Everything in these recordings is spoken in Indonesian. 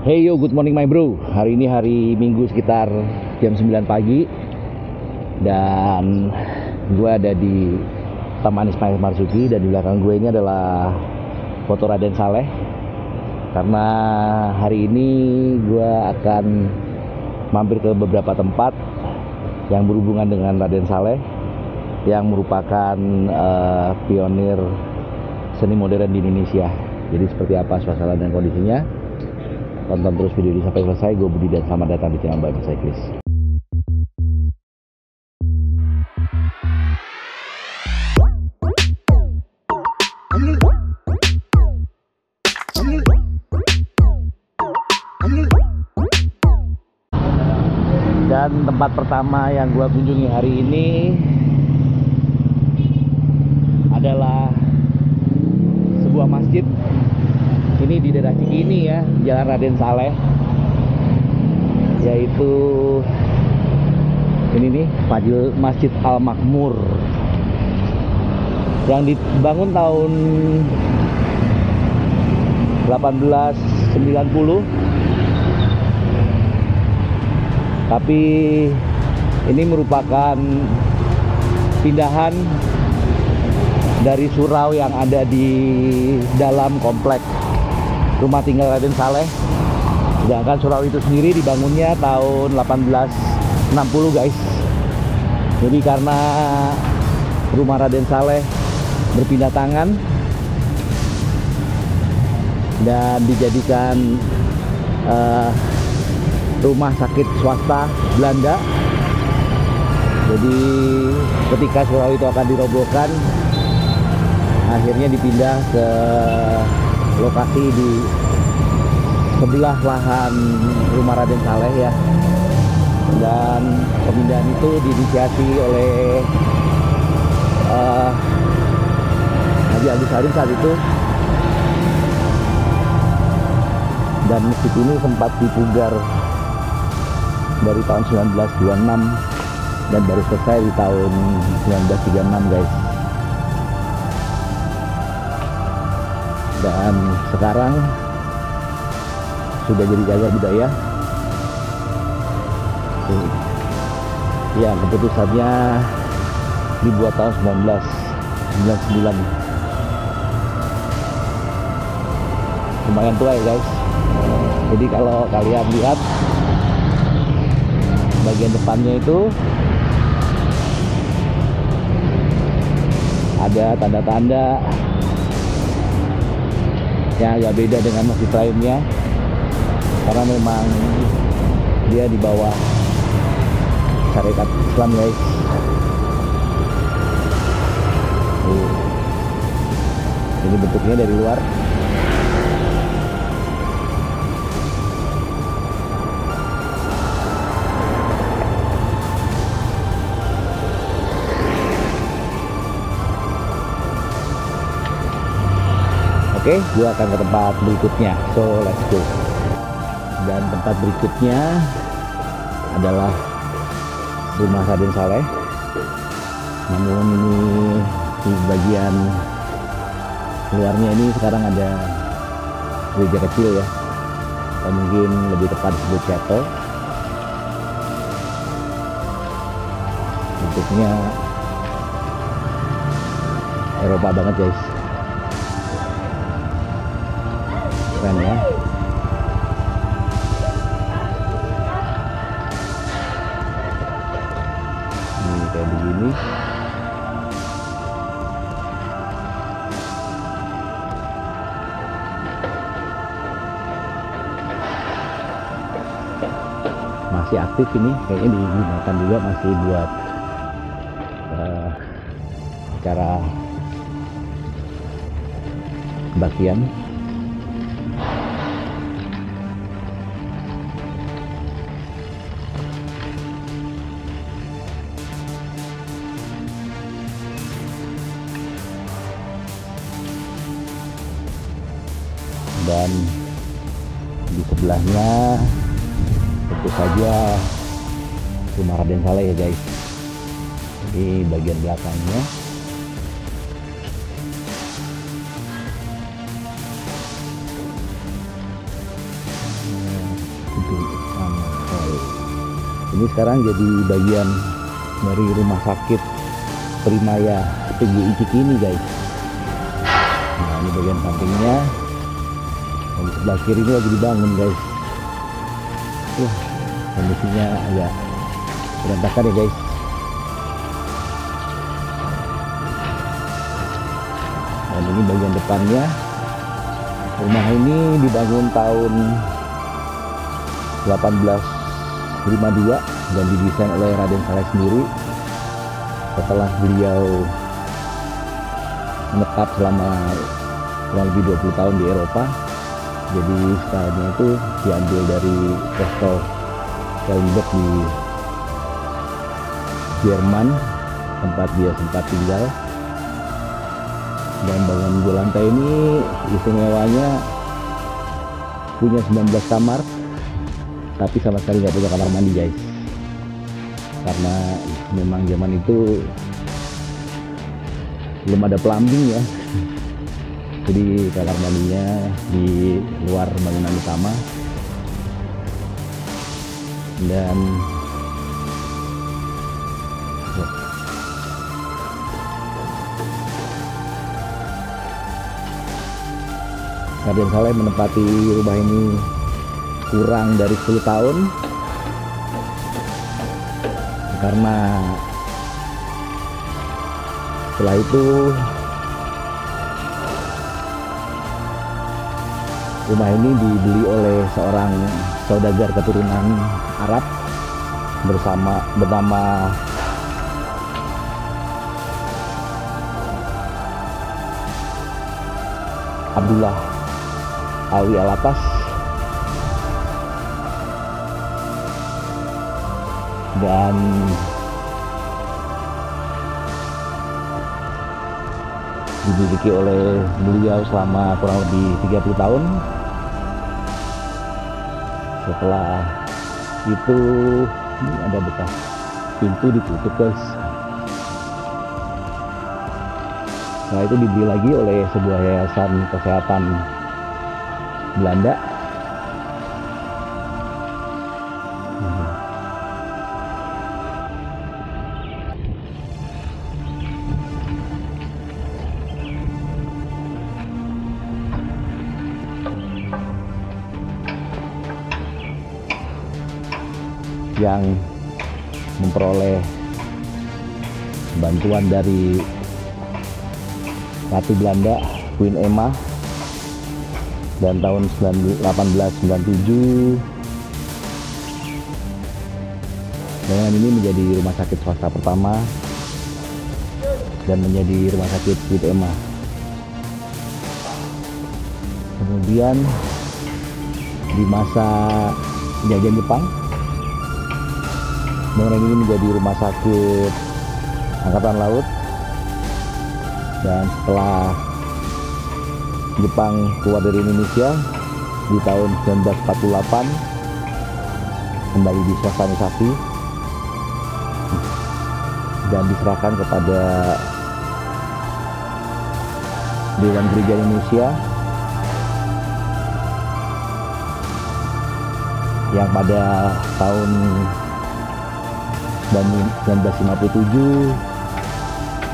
Hey yo, good morning my bro. Hari ini hari Minggu sekitar jam 9 pagi. Dan gue ada di Taman Ismail Marzuki. Dan di belakang gue ini adalah foto Raden Saleh. Karena hari ini gue akan mampir ke beberapa tempat yang berhubungan dengan Raden Saleh, yang merupakan pionir seni modern di Indonesia. Jadi seperti apa suasana dan kondisinya, tonton terus video ini sampai selesai. Gue Budi dan selamat datang di channel Baby Cyclist. Dan tempat pertama yang gue kunjungi hari ini adalah sebuah masjid. Ini di daerah Cikini ya, Jalan Raden Saleh, yaitu ini nih, Masjid Al Makmur, yang dibangun tahun 1890. Tapi ini merupakan pindahan dari surau yang ada di dalam komplek rumah tinggal Raden Saleh. Sedangkan surau itu sendiri dibangunnya tahun 1860 guys. Jadi karena rumah Raden Saleh berpindah tangan dan dijadikan rumah sakit swasta Belanda, jadi ketika surau itu akan dirobohkan, akhirnya dipindah ke lokasi di sebelah lahan rumah Raden Saleh ya. Dan pemindahan itu diinisiasi oleh Haji Agus Salim saat itu. Dan masjid ini sempat dipugar dari tahun 1926 dan baru selesai di tahun 1936 guys. Dan sekarang sudah jadi cagar budaya. Ya, keputusannya dibuat tahun 1999. Lumayan tua ya guys. Jadi kalau kalian lihat bagian depannya itu ada tanda-tanda yang agak beda dengan masjid lainnya, karena memang dia di bawah syariat Islam guys. Ini bentuknya dari luar. Oke, gue akan ke tempat berikutnya, so let's go. Dan tempat berikutnya adalah rumah Raden Saleh. Namun ini di bagian luarnya ini sekarang ada gereja kecil ya, atau mungkin lebih tepat disebut chapel. Bentuknya Eropa banget guys. Keren ya. Ini kayak begini. Masih aktif ini, kayaknya digunakan juga masih buat acara kebaktian. Dan di sebelahnya tentu saja rumah Raden Saleh ya guys. Di bagian belakangnya Ini sekarang jadi bagian dari rumah sakit Primaya PGI Cikini guys. Nah ini bagian sampingnya. Yang sebelah kiri ini lagi dibangun guys. Kondisinya agak berantakan ya guys. Dan ini bagian depannya. Rumah ini dibangun tahun 1852 dan didesain oleh Raden Saleh sendiri setelah beliau menetap selama kurang lebih 20 tahun di Eropa. Jadi stylenya itu diambil dari Castle Kellenberg di Jerman, tempat dia sempat tinggal. Dan bangunan 2 lantai ini istimewanya punya 19 kamar, tapi sama sekali nggak punya kamar mandi guys, karena memang zaman itu belum ada plumbing ya. Jadi kamar mandinya di luar bangunan utama. Dan Raden Saleh menempati rumah ini kurang dari 10 tahun karena setelah itu rumah ini dibeli oleh seorang saudagar keturunan Arab bernama Abdullah Alwi Alatas, dan dimiliki oleh beliau selama kurang lebih 30 tahun. Setelah itu ini ada bekas pintu ditutup guys. Setelah itu dibeli lagi oleh sebuah yayasan kesehatan Belanda. Yang memperoleh bantuan dari Ratu Belanda Queen Emma, dan tahun 1897 bangunan ini menjadi rumah sakit swasta pertama dan menjadi rumah sakit Queen Emma. Kemudian di masa penjajahan Jepang, bangunan ini menjadi rumah sakit Angkatan Laut, dan setelah Jepang keluar dari Indonesia di tahun 1948 kembali diswastanisasi dan diserahkan kepada Dewan Gereja Indonesia yang pada tahun 1957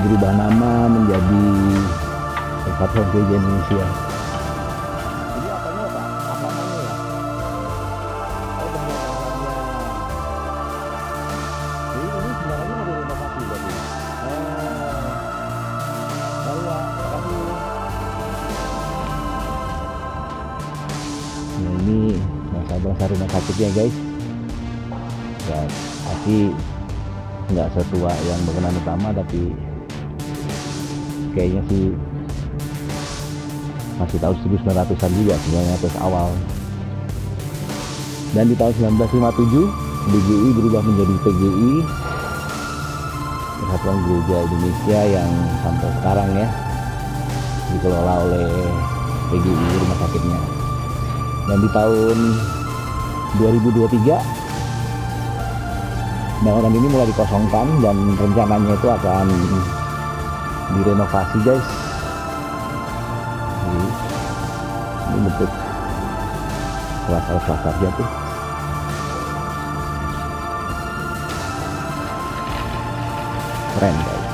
berubah nama menjadi Persatuan Gereja Indonesia. Jadi apanya Pak? Apa namanya ya? Oh, bangunannya. Jadi ini sebenarnya mau direnovasi berarti. Baru ya, makasih. Nah ini masa rumah sakitnya guys. Ya, pasti nggak setua yang bangunan utama, tapi kayaknya sih masih tahun 1900-an juga sebenarnya, terus awal. Dan di tahun 1957 BGI berubah menjadi PGI, Persatuan Gereja Indonesia, yang sampai sekarang ya dikelola oleh PGI rumah sakitnya. Dan di tahun 2023 bangunan ini mulai dikosongkan dan rencananya itu akan direnovasi guys. Ini bentuk kelas-kelasnya tuh. keren guys.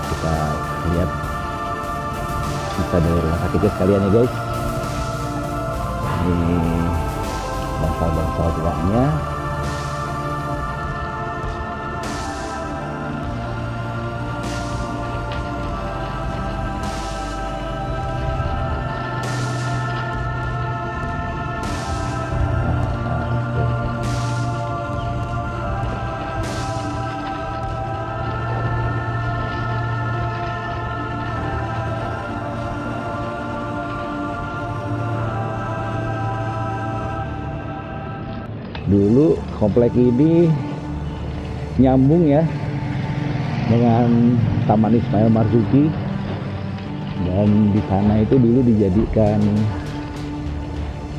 Kita lihat kita dari rumah sakitnya sekalian ya guys. Ini bangsal-bangsal tuanya. Dulu komplek ini nyambung ya dengan Taman Ismail Marzuki, dan di sana itu dulu dijadikan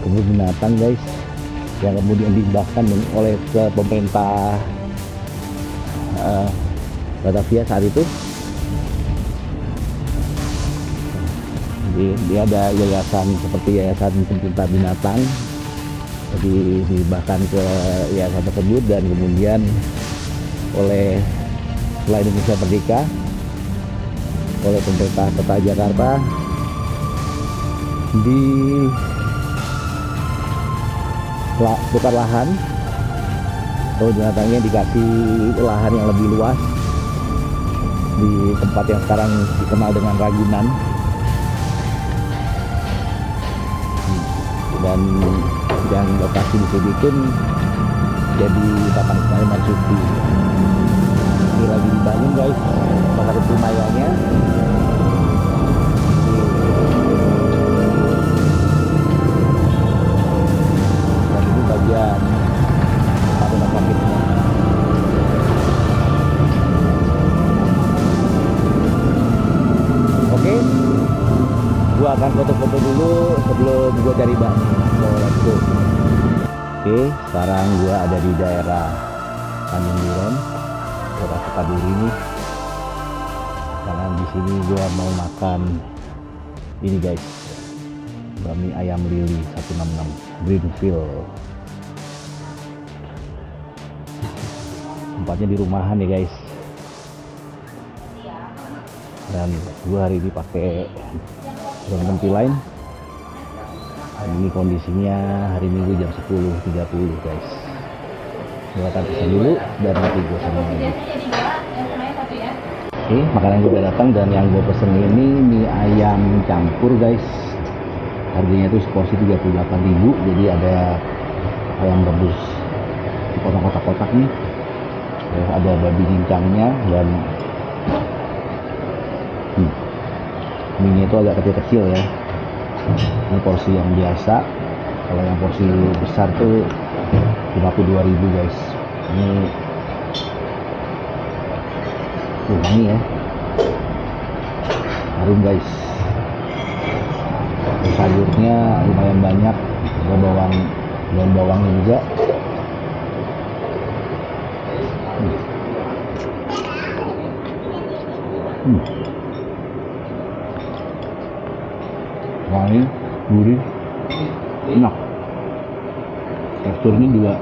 kebun binatang guys, yang kemudian dihibahkan oleh pemerintah Batavia saat itu. Jadi dia ada yayasan seperti yayasan pencinta binatang, jadi dihibahkan ke yayasan tersebut, dan kemudian setelah Indonesia merdeka oleh pemerintah kota Jakarta tukar lahan, kebun binatangnya dikasih lahan yang lebih luas di tempat yang sekarang dikenal dengan Ragunan, dan yang lokasi di sini pun jadi Taman Ismail Marzuki. Ini lagi dibangun guys, bakar Pumayanya. Dan ini bagian tempat rumah sakitnya. Oke, gua akan foto-foto dulu sebelum gua cari bakmi. So let's go. Oke, sekarang gua ada di daerah Tanjung Duren, kota Sukabumi nih. Karena di sini gua mau makan ini guys, bakmi ayam Lili 166 Greenfield. Tempatnya di rumahan ya guys. Dan gua hari ini pakai tempat lain. Ini kondisinya hari Minggu jam 10.30 guys. Gue akan pesan dulu dan nanti gue sambung lagi. Oke, makanan gue udah datang, dan yang gue pesen ini mie ayam campur guys. Harganya itu seporsi 38.000. Jadi ada ayam rebus dipotong kotak-kotak nih, terus ada babi cincangnya, dan mie-nya itu agak kecil-kecil ya. Ini porsi yang biasa. Kalau yang porsi besar tuh 52.000 guys. Ini wangi ya, harum guys. Sayurnya lumayan banyak, ada daun bawangnya juga. Wangi, gurih, enak. Teksturnya juga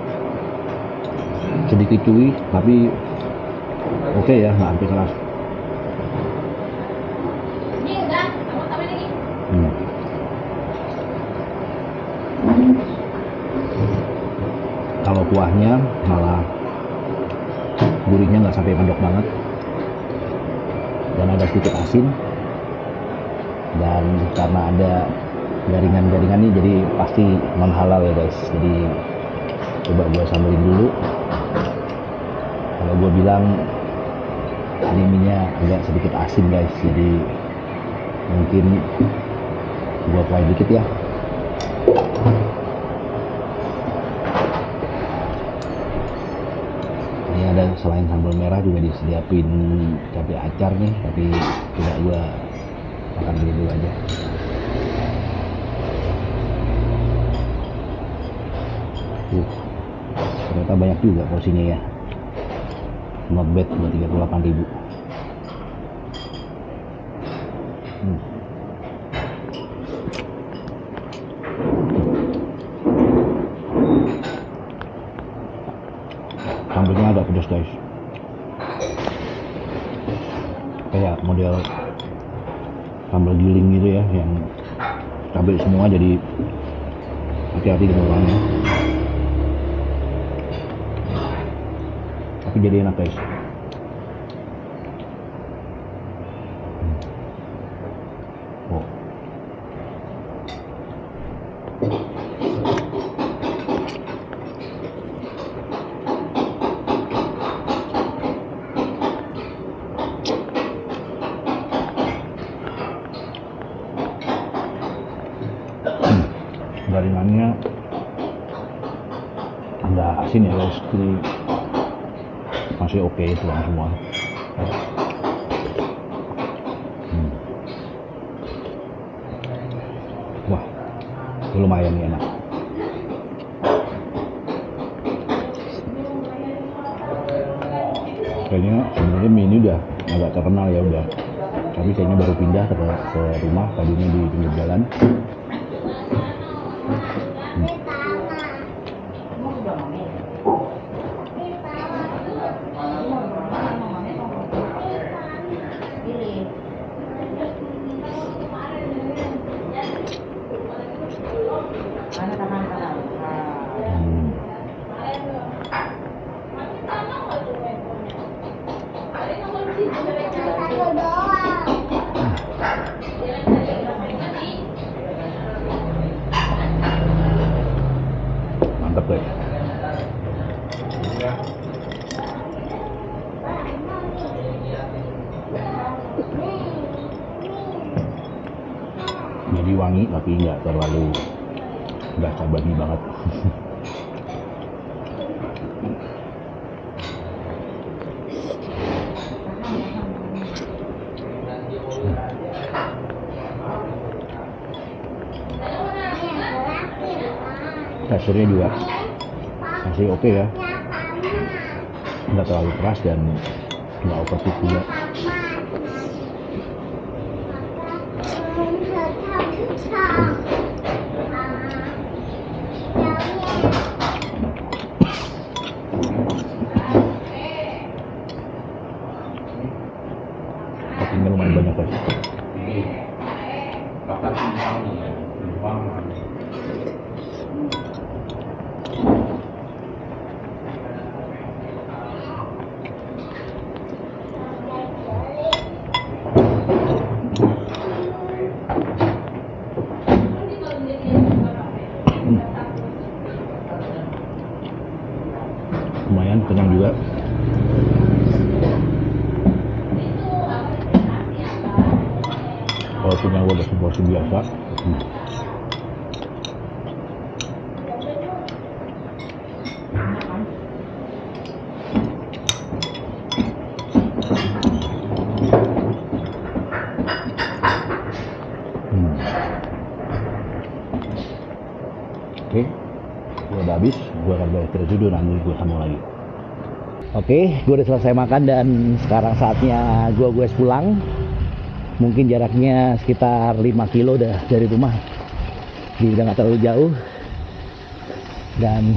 sedikit chewy, tapi oke ya, nggak sampai keras. Kalau kuahnya malah gurihnya nggak sampai mendok banget, dan ada sedikit asin. Dan karena ada garingan-garingan ini, jadi pasti non halal ya guys. Jadi coba gue sambelin dulu. Kalau gue bilang ini minyak agak sedikit asin guys, jadi mungkin gue apply dikit ya. Ini ada selain sambal merah juga disediain cabai acar nih, tapi tidak gue makan dulu aja. Ternyata banyak juga porsinya ya. Not bad buat 38.000. guys, kayak model sambal giling gitu ya, yang cabai semua, jadi hati-hati dengan orangnya, tapi jadi enak guys. Oh. Garingannya nggak asin ya guys, jadi masih oke, tuang semua. Wah, lumayan nih, enak. Kayaknya sebenarnya mie ini udah agak terkenal ya, udah, tapi kayaknya baru pindah ke rumah, tadinya di pinggir jalan. Mantap guys. Jadi wangi tapi nggak terlalu berasa babi banget. Teksturnya juga masih oke ya, nggak terlalu keras dan nggak overcook juga. Toppingnya lumayan banyak guys. Lumayan kenyang juga. Walaupun yang udah seporsi biasa. Oke, gue udah habis, gue akan balik ke studio, nanti gue sambung lagi. Oke, gue udah selesai makan dan sekarang saatnya gue pulang. Mungkin jaraknya sekitar 5 kilo udah dari rumah, jadi udah nggak terlalu jauh, dan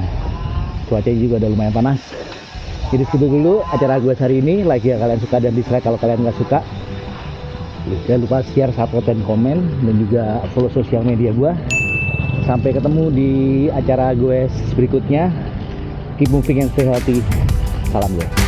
cuacanya juga udah lumayan panas. Jadi segitu dulu acara gue hari ini. Like ya kalian suka, dan dislike kalau kalian nggak suka. Jangan lupa share, subscribe, dan komen, dan juga follow sosial media gue. Sampai ketemu di acara gue berikutnya. Keep moving and stay healthy. Salam gue.